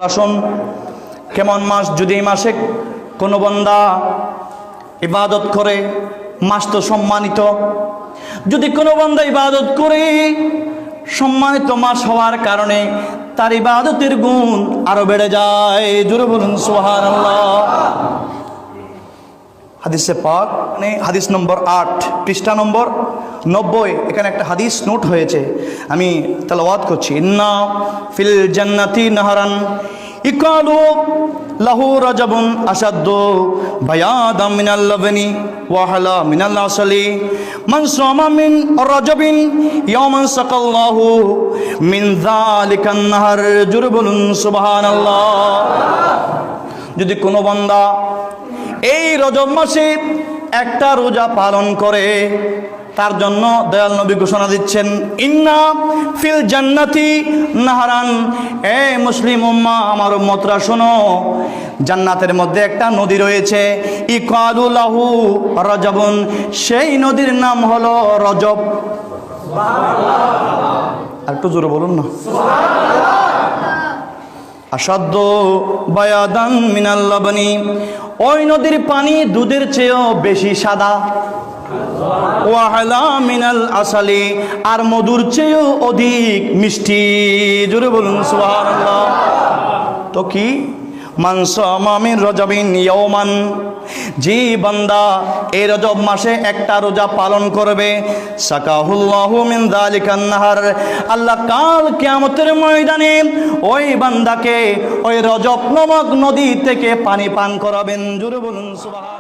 আসুন, কেমন মাস? যদি এই মাসে কোনো বান্দা ইবাদত করে, মাস তো সম্মানিত, যদি কোনো বান্দা ইবাদত করে সম্মানিত মাস হওয়ার কারণে তার ইবাদতের গুণ আরো বেড়ে যায়। জোরে বলুন সুবহানাল্লাহ। হাদিসে পাক মানে হাদিস নম্বর 8 পৃষ্ঠা নম্বর 90, এখানে একটা হাদিস নোট হয়েছে, আমি তেলাওয়াত করছি। ইন্না ফিল জান্নাতি নাহারান ইকালু লাহু রাজাবুন আসাদ্দু বায়াদাম মিনাল লাবনি ওয়া হালা মিনাল আসলি মান সামা মিন রাজাবিন ইয়াওমান সাকাল্লাহু মিন যালিকান নাহার। জোরে বলুন সুবহানাল্লাহ। যদি কোনো বান্দা এই রজব মাসে একটা রোজা পালন করে, তার জন্য দয়াল নবী ঘোষণা দিচ্ছেন, ইন্না ফিল জান্নাতি নাহারান। এ মুসলিম উম্মাহ, আমার উম্মতরা শোনো, জান্নাতের মধ্যে একটা নদী রয়েছে, ইকালু লাহু রজবুন, সেই নদীর নাম হলো রজব। আর একটু জোরে বলুন না। আসাদ্দ বায়াদান মিনাল লাবনি, ওই নদীর পানি দুধের চেয়েও বেশি সাদা। ওয়াহালা মিনাল আসালি, আর মধুর চেয়েও অধিক মিষ্টি। জোরে বলুন সুবহানাল্লাহ। তো কি? মান সামা মিন রজবিন ইয়াওমান, যে বান্দা এই রজব মাসে একটা রোজা পালন করবে, সাকাহুল্লাহু মিন যালিকান নাহার, আল্লাহ কাল কিয়ামতের ময়দানে ওই বান্দাকে ওই রজব নামক নদী থেকে পানি পান করাবেন। জোরে বলুন সুবহানাল্লাহ।